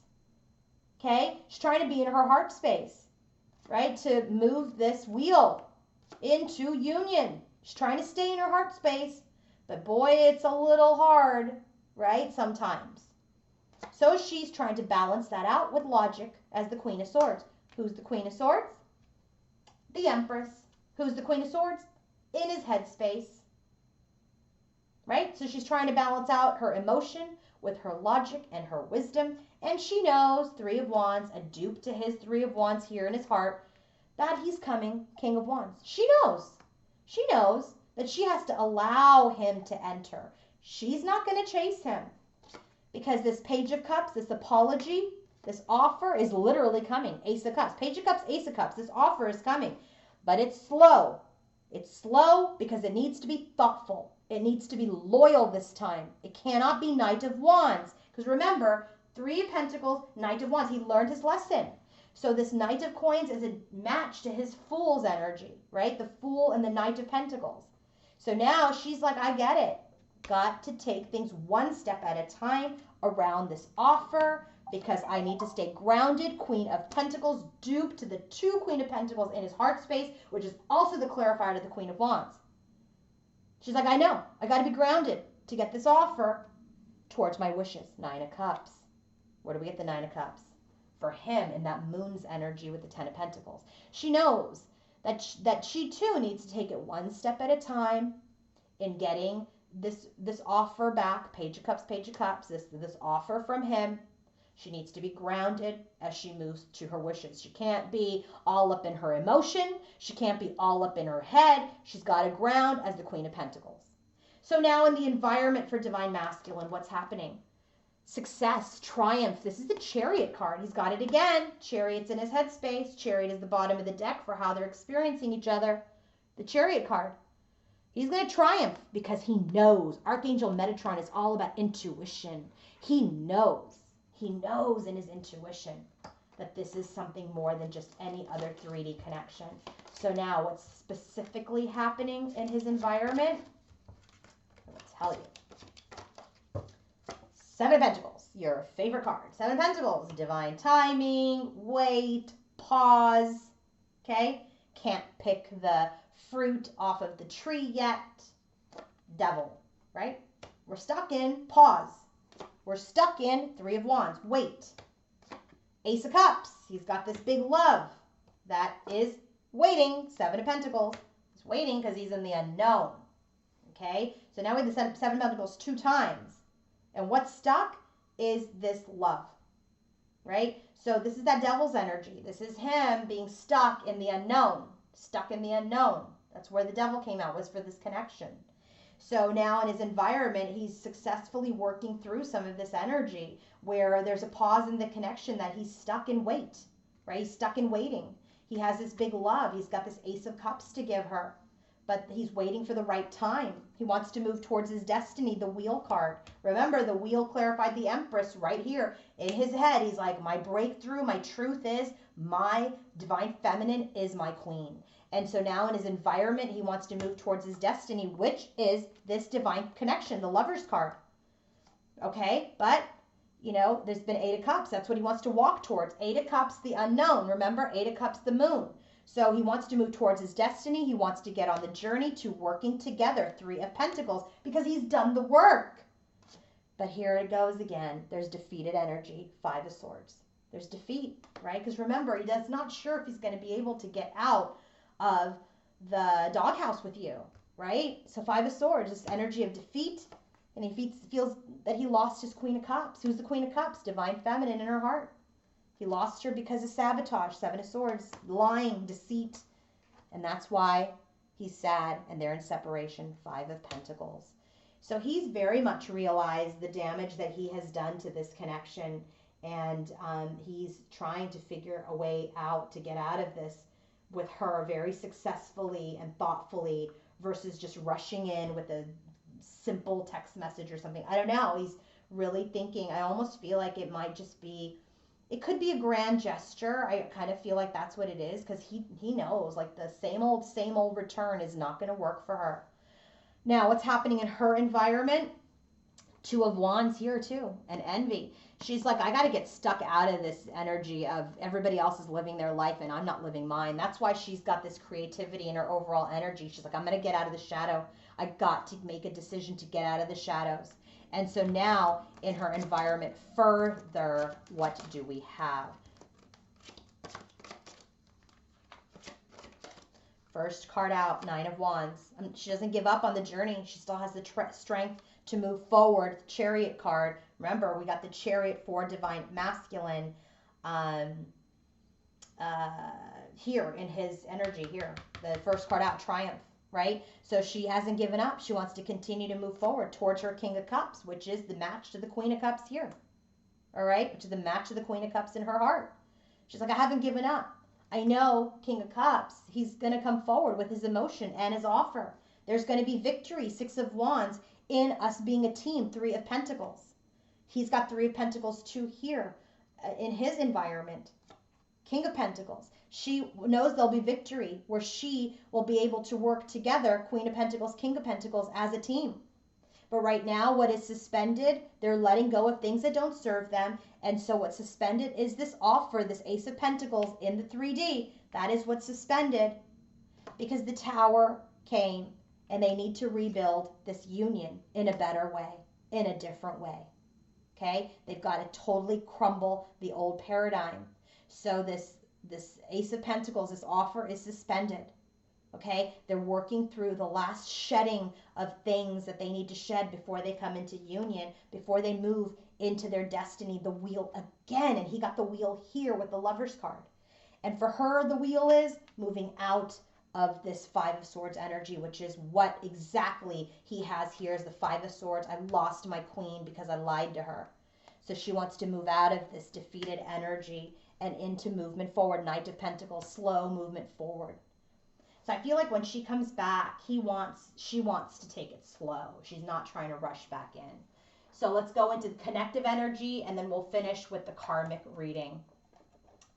Okay? She's trying to be in her heart space, right? To move this wheel into union. She's trying to stay in her heart space, but boy, it's a little hard, right? Sometimes. So she's trying to balance that out with logic as the Queen of Swords. Who's the Queen of Swords? The Empress. Who's the Queen of Swords? In his headspace. Right? So she's trying to balance out her emotion with her logic and her wisdom. And she knows, Three of Wands, a dupe to his Three of Wands here in his heart, that he's coming, King of Wands. She knows. She knows that she has to allow him to enter. She's not going to chase him. Because this Page of Cups, this apology, this offer is literally coming. Ace of Cups. Page of Cups, Ace of Cups. This offer is coming. But it's slow. It's slow because it needs to be thoughtful. It needs to be loyal this time. It cannot be Knight of Wands. Because remember, Three of Pentacles, Knight of Wands. He learned his lesson. So this Knight of Coins is a match to his Fool's energy, right? The Fool and the Knight of Pentacles. So now she's like, I get it. Got to take things one step at a time around this offer because I need to stay grounded. Queen of Pentacles, dupe to the two Queen of Pentacles in his heart space, which is also the clarifier to the Queen of Wands. She's like, I know. I got to be grounded to get this offer towards my wishes. Nine of Cups. Where do we get the Nine of Cups? For him in that Moon's energy with the Ten of Pentacles. She knows that she too needs to take it one step at a time in getting this offer back. Page of Cups, Page of Cups. This offer from him. She needs to be grounded as she moves to her wishes. She can't be all up in her emotion. She can't be all up in her head. She's got to ground as the Queen of Pentacles. So now in the environment for Divine Masculine, what's happening? Success, triumph. This is the Chariot card. He's got it again. Chariot's in his headspace. Chariot is the bottom of the deck for how they're experiencing each other. The Chariot card. He's going to triumph because he knows. Archangel Metatron is all about intuition. He knows. He knows in his intuition that this is something more than just any other 3D connection. So now what's specifically happening in his environment? I'll tell you. Seven of Pentacles, your favorite card. Seven of Pentacles, divine timing, wait, pause, okay? Can't pick the fruit off of the tree yet. Devil, right? We're stuck in pause. We're stuck in Three of Wands. Wait. Ace of Cups. He's got this big love that is waiting. Seven of Pentacles. He's waiting because he's in the unknown. Okay? So now we have the Seven of Pentacles 2 times. And what's stuck is this love. Right? So this is that devil's energy. This is him being stuck in the unknown. Stuck in the unknown. That's where the devil came out, was for this connection. So now in his environment, he's successfully working through some of this energy where there's a pause in the connection that he's stuck in wait, right? He's stuck in waiting. He has this big love. He's got this Ace of Cups to give her, but he's waiting for the right time. He wants to move towards his destiny, the Wheel card. Remember, the Wheel clarified the Empress right here. In his head, he's like, my breakthrough, my truth is my divine feminine is my queen. And so now in his environment, he wants to move towards his destiny, which is this divine connection, the Lover's card. Okay, but, you know, there's been Eight of Cups. That's what he wants to walk towards. Eight of Cups, the unknown. Remember, Eight of Cups, the moon. So he wants to move towards his destiny. He wants to get on the journey to working together, 3 of Pentacles, because he's done the work. But here it goes again. There's defeated energy, 5 of Swords. There's defeat, right? Because remember, he's not sure if he's going to be able to get out of the doghouse with you, right? So 5 of Swords, this energy of defeat, and he feels that he lost his Queen of Cups. Who's the Queen of Cups? Divine Feminine in her heart. He lost her because of sabotage, 7 of Swords, lying, deceit, and that's why he's sad, and they're in separation, 5 of Pentacles. So he's very much realized the damage that he has done to this connection, and he's trying to figure a way out to get out of this with her very successfully and thoughtfully versus just rushing in with a simple text message or something. I don't know. He's really thinking. I almost feel like it might just be, it could be a grand gesture. I kind of feel like that's what it is, because he knows like the same old return is not going to work for her. Now, what's happening in her environment? 2 of Wands here too, and envy. She's like, I got to get stuck out of this energy of everybody else is living their life and I'm not living mine. That's why she's got this creativity in her overall energy. She's like, I'm going to get out of the shadow. I got to make a decision to get out of the shadows. And so now in her environment further, what do we have? First card out, 9 of Wands. She doesn't give up on the journey. She still has the strength to move forward. Chariot card. Remember, we got the Chariot for Divine Masculine here in his energy here. The first card out, Triumph, right? So she hasn't given up. She wants to continue to move forward towards her King of Cups, which is the match to the Queen of Cups here. All right? Which is the match to the Queen of Cups in her heart. She's like, I haven't given up. I know King of Cups, he's going to come forward with his emotion and his offer. There's going to be victory, 6 of Wands, in us being a team, 3 of Pentacles. He's got 3 of Pentacles too here in his environment. King of Pentacles. She knows there'll be victory where she will be able to work together, Queen of Pentacles, King of Pentacles, as a team. But right now, what is suspended, they're letting go of things that don't serve them. And so what's suspended is this offer, this Ace of Pentacles in the 3D. That is what's suspended because the Tower came and they need to rebuild this union in a better way, in a different way. Okay? They've got to totally crumble the old paradigm. So this Ace of Pentacles, this offer is suspended. Okay, they're working through the last shedding of things that they need to shed before they come into union, before they move into their destiny, the wheel again. And he got the wheel here with the Lover's card. And for her, the wheel is moving out of this 5 of Swords energy, which is what exactly he has here is the 5 of Swords. I lost my queen because I lied to her. So she wants to move out of this defeated energy and into movement forward. Knight of Pentacles, slow movement forward. So I feel like when she comes back, she wants to take it slow. She's not trying to rush back in. So let's go into connective energy, and then we'll finish with the karmic reading.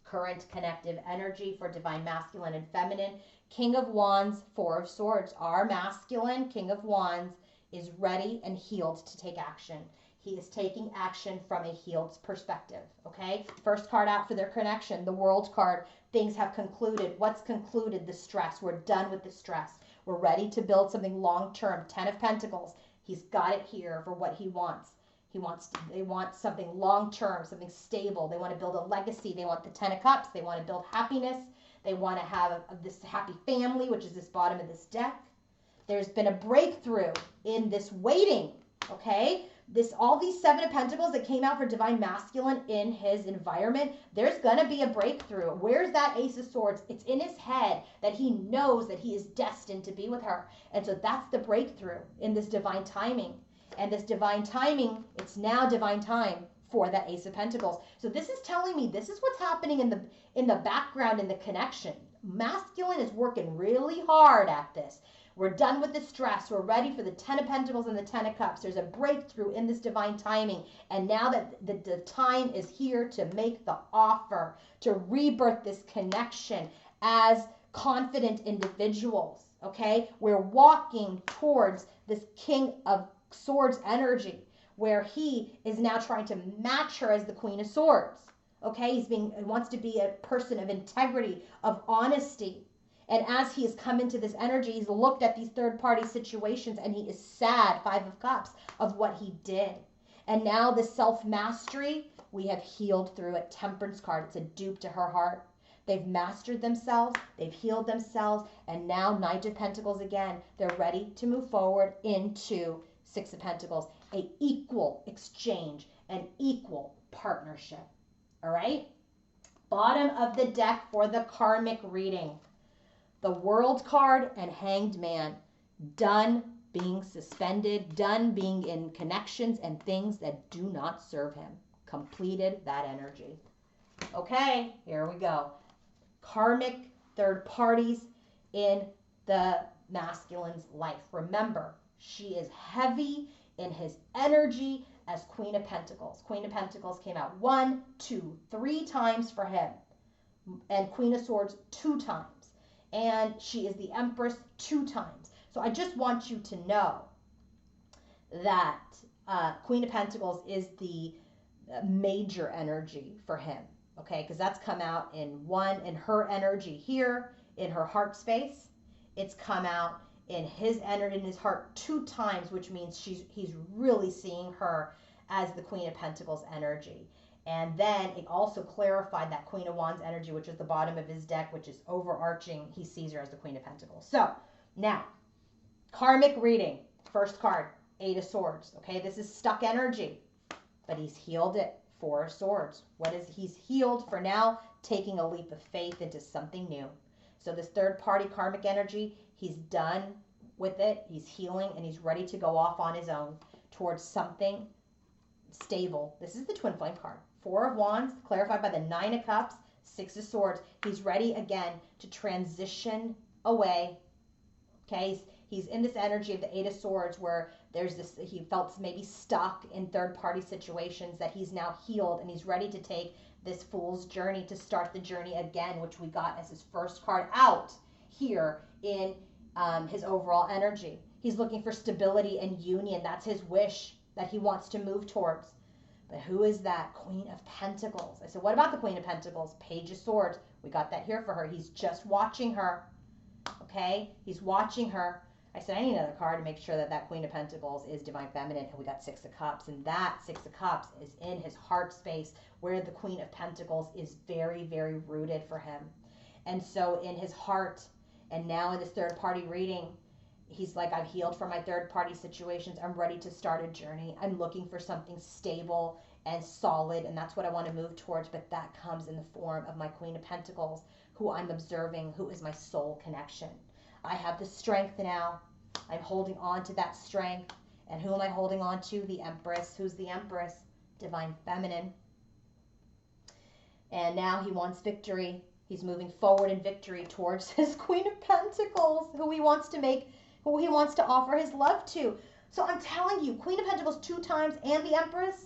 Current connective energy for Divine Masculine and Feminine. King of Wands, 4 of Swords. Our masculine, King of Wands, is ready and healed to take action. He is taking action from a healed perspective, okay? First card out for their connection, the World card. Things have concluded. What's concluded? The stress. We're done with the stress. We're ready to build something long-term. 10 of Pentacles. He's got it here for what he wants. They want something long-term, something stable. They want to build a legacy. They want the 10 of Cups. They want to build happiness. They want to have this happy family, which is this bottom of this deck. There's been a breakthrough in this waiting, okay? All these 7 of Pentacles that came out for Divine Masculine in his environment, there's going to be a breakthrough. Where's that Ace of Swords? It's in his head that he knows that he is destined to be with her. And so that's the breakthrough in this divine timing. And this divine timing, it's now divine time for that Ace of Pentacles. So this is telling me this is what's happening in the background in the connection. Masculine is working really hard at this. We're done with the stress. We're ready for the 10 of Pentacles and the 10 of Cups. There's a breakthrough in this divine timing. And now that the time is here to make the offer, to rebirth this connection as confident individuals, okay? We're walking towards this King of Swords energy where he is now trying to match her as the Queen of Swords, Okay, he wants to be a person of integrity, of honesty. And as he has come into this energy, he's looked at these third party situations and he is sad, Five of Cups, of what he did. And now the self mastery, we have healed through it. Temperance card, it's a dupe to her heart. They've mastered themselves, they've healed themselves, and now Knight of Pentacles again. They're ready to move forward into Six of Pentacles, a equal exchange, an equal partnership. All right? Bottom of the deck for the karmic reading. The World card and Hanged Man. Done being suspended, done being in connections and things that do not serve him. Completed that energy. Okay, here we go. Karmic third parties in the masculine's life. Remember, she is heavy in his energy as Queen of Pentacles. Queen of Pentacles came out 1, 2, 3 times for him. And Queen of Swords 2 times. And she is the Empress 2 times. So I just want you to know that Queen of Pentacles is the major energy for him. Okay, because that's come out in her energy here, in her heart space. It's come out in his energy, in his heart 2 times, which means he's really seeing her as the Queen of Pentacles energy. And then it also clarified that Queen of Wands energy, which is the bottom of his deck, which is overarching. He sees her as the Queen of Pentacles. So now, karmic reading. First card, 8 of Swords. Okay, this is stuck energy, but he's healed it. 4 of Swords. He's healed for now, taking a leap of faith into something new. So this third party karmic energy, he's done with it. He's healing and he's ready to go off on his own towards something stable. This is the Twin Flame card. 4 of Wands, clarified by the 9 of Cups, 6 of Swords. He's ready again to transition away. Okay, he's in this energy of the 8 of Swords where there's this, he felt maybe stuck in third party situations that he's now healed and he's ready to take this Fool's journey to start the journey again, which we got as his first card out here in his overall energy. He's looking for stability and union. That's his wish that he wants to move towards. But who is that? Queen of Pentacles. I said, what about the Queen of Pentacles? Page of Swords. We got that here for her. He's just watching her. Okay? He's watching her. I said, I need another card to make sure that that Queen of Pentacles is Divine Feminine. And we got 6 of Cups. And that 6 of Cups is in his heart space where the Queen of Pentacles is very, very rooted for him. And so in his heart, and now in this third party reading, he's like, I've healed from my third party situations. I'm ready to start a journey. I'm looking for something stable and solid. And that's what I want to move towards. But that comes in the form of my Queen of Pentacles, who I'm observing, who is my soul connection. I have the strength now. I'm holding on to that strength. And who am I holding on to? The Empress. Who's the Empress? Divine Feminine. And now he wants victory. He's moving forward in victory towards his Queen of Pentacles, who he wants to offer his love to. So I'm telling you, Queen of Pentacles 2 times and the Empress.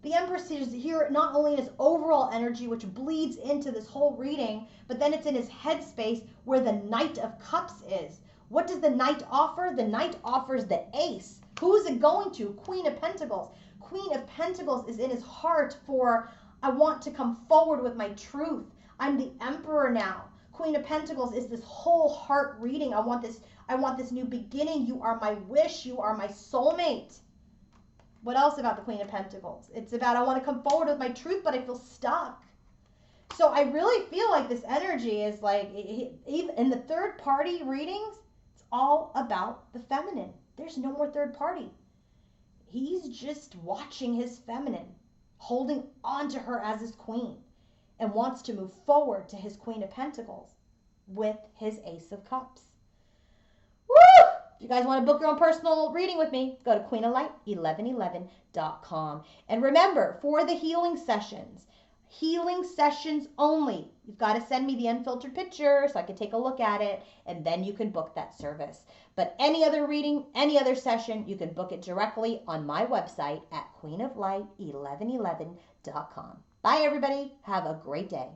The Empress is here not only in his overall energy, which bleeds into this whole reading, but then it's in his headspace where the Knight of Cups is. What does the Knight offer? The Knight offers the Ace. Who is it going to? Queen of Pentacles. Queen of Pentacles is in his heart for, I want to come forward with my truth. I'm the Emperor now. Queen of Pentacles is this whole heart reading. I want this new beginning. You are my wish. You are my soulmate. What else about the Queen of Pentacles? It's about, I want to come forward with my truth, but I feel stuck. So I really feel like this energy is like, even in the third party readings, it's all about the feminine. There's no more third party. He's just watching his feminine, holding on to her as his queen, and wants to move forward to his Queen of Pentacles with his Ace of Cups. Woo! If you guys want to book your own personal reading with me, go to queenoflight1111.com. And remember, for the healing sessions only, you've got to send me the unfiltered picture so I can take a look at it, and then you can book that service. But any other reading, any other session, you can book it directly on my website at queenoflight1111.com. Bye, everybody. Have a great day.